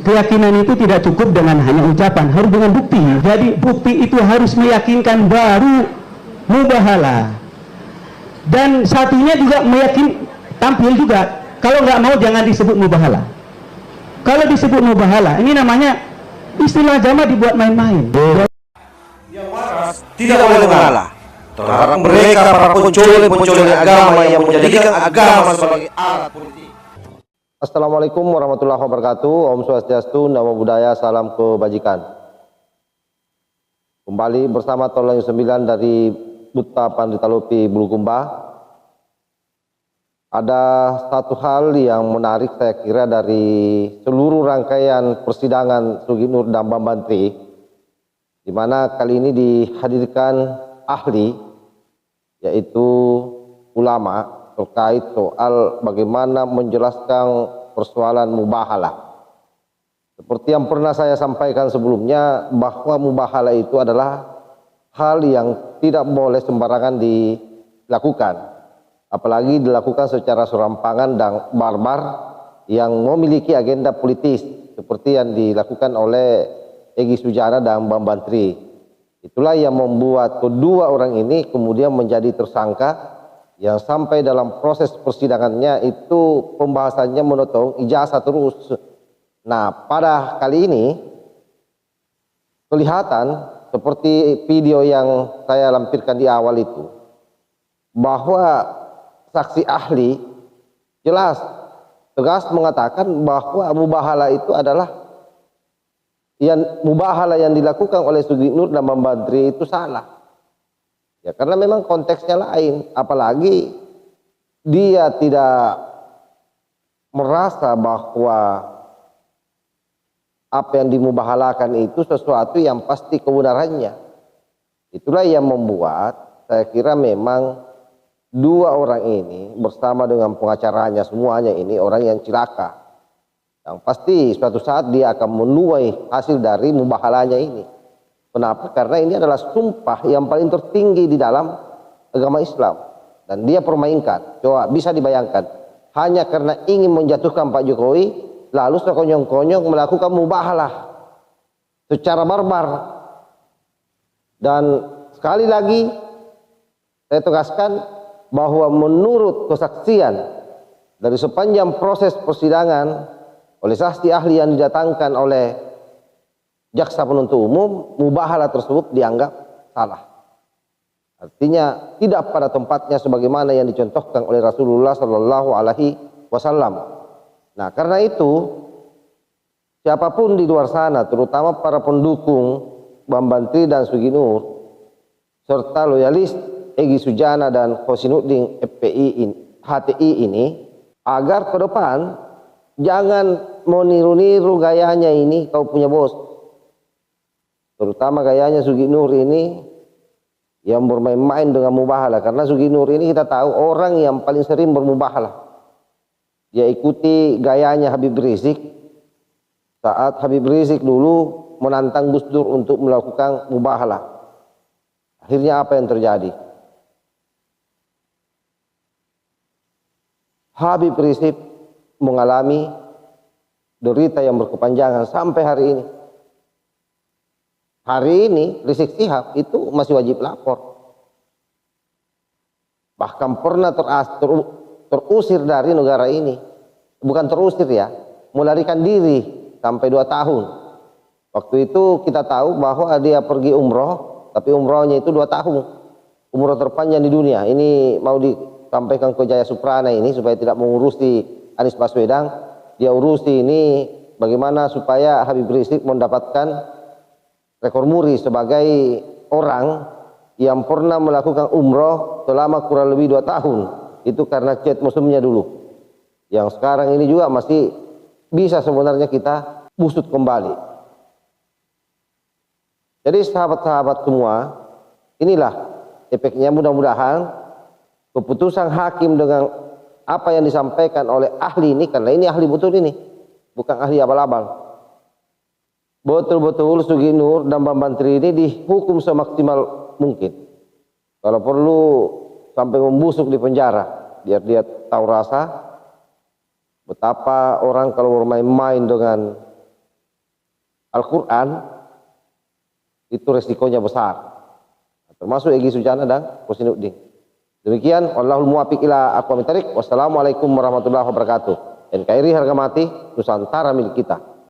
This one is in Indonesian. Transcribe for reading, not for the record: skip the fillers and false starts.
keyakinan itu tidak cukup dengan hanya ucapan, harus dengan bukti. Jadi bukti itu harus meyakinkan baru mubahalah. Dan satunya juga tampil juga. Kalau nggak mau jangan disebut mubahalah. Kalau disebut mubahalah, ini namanya istilah jamaah dibuat main-main. Yang waras tidak boleh mengalah terhadap mereka para pencuri agama yang menjadikan agama sebagai alat politik. Assalamualaikum warahmatullahi wabarakatuh. Om Swastiastu, Namo Buddhaya, salam kebajikan. Kembali bersama Tolong 9 dari Buta Pandita Lopi Bulukumba. Ada satu hal yang menarik saya kira dari seluruh rangkaian persidangan Sugi Nur dan Bambantri, di mana kali ini dihadirkan ahli, yaitu ulama, terkait soal bagaimana menjelaskan persoalan mubahalah. Seperti yang pernah saya sampaikan sebelumnya, bahwa mubahalah itu adalah hal yang tidak boleh sembarangan dilakukan, apalagi dilakukan secara serampangan dan barbar yang memiliki agenda politis seperti yang dilakukan oleh Egy Sujana dan Bambantri. Itulah yang membuat kedua orang ini kemudian menjadi tersangka, yang sampai dalam proses persidangannya itu pembahasannya menotong ijazah terus. Nah, pada kali ini kelihatan seperti video yang saya lampirkan di awal itu, bahwa saksi ahli jelas tegas mengatakan bahwa mubahalah itu adalah mubahalah yang dilakukan oleh Sugi Nur dan Bambantri itu salah. Ya, karena memang konteksnya lain, apalagi dia tidak merasa bahwa apa yang dimubahalakan itu sesuatu yang pasti kebenarannya. Itulah yang membuat saya kira memang dua orang ini bersama dengan pengacaranya semuanya ini orang yang cilaka. Yang pasti suatu saat dia akan menuai hasil dari mubahalanya ini. Kenapa? Karena ini adalah sumpah yang paling tertinggi di dalam agama Islam. Dan dia permainkan. Coba bisa dibayangkan. Hanya karena ingin menjatuhkan Pak Jokowi, lalu sekonyong-konyong melakukan mubahalah secara barbar. Dan sekali lagi saya tegaskan bahwa menurut kesaksian dari sepanjang proses persidangan oleh saksi ahli yang didatangkan oleh jaksa penuntut umum, mubahalah tersebut dianggap salah. Artinya tidak pada tempatnya sebagaimana yang dicontohkan oleh Rasulullah Shallallahu Alaihi Wasallam. Nah, karena itu siapapun di luar sana, terutama para pendukung Bambantri dan Sugi Nur serta loyalis Egy Sujana dan Khosinuddin HTI ini, agar ke depan jangan meniru-niru gayanya ini kau punya bos. Terutama gayanya Sugi Nur ini yang bermain-main dengan mubahalah. Karena Sugi Nur ini kita tahu orang yang paling sering bermubahalah. Dia ikuti gayanya Habib Rizik saat Habib Rizik dulu menantang Gus Dur untuk melakukan mubahalah. Akhirnya apa yang terjadi? Habib Rizik mengalami derita yang berkepanjangan sampai hari ini. Hari ini Rizik Syihab itu masih wajib lapor. Bahkan pernah terusir dari negara ini. Bukan terusir ya, melarikan diri sampai 2 tahun. Waktu itu kita tahu bahwa dia pergi umroh, tapi umrohnya itu 2 tahun. Umroh terpanjang di dunia. Ini mau disampaikan ke Jaya Suprana ini supaya tidak mengurusi Anies Baswedan. Dia urusi ini bagaimana supaya Habib Rizik mendapatkan rekor muri sebagai orang yang pernah melakukan umroh selama kurang lebih 2 tahun. Itu karena chat musimnya dulu. Yang sekarang ini juga masih bisa sebenarnya kita usut kembali. Jadi sahabat-sahabat semua, inilah efeknya. Mudah-mudahan keputusan hakim dengan apa yang disampaikan oleh ahli ini, karena ini ahli betul ini, bukan ahli abal-abal. Betul-betul Sugi Nur dan Bambantri ini dihukum semaksimal mungkin. Kalau perlu sampai membusuk di penjara, biar dia tahu rasa betapa orang kalau bermain-main dengan Al-Quran, itu resikonya besar. Termasuk Egy Sujana dan Husnuddin. Demikian, wallahul muwaffiq ila aqwamit thoriq. Wassalamualaikum warahmatullahi wabarakatuh. NKRI harga mati, Nusantara milik kita.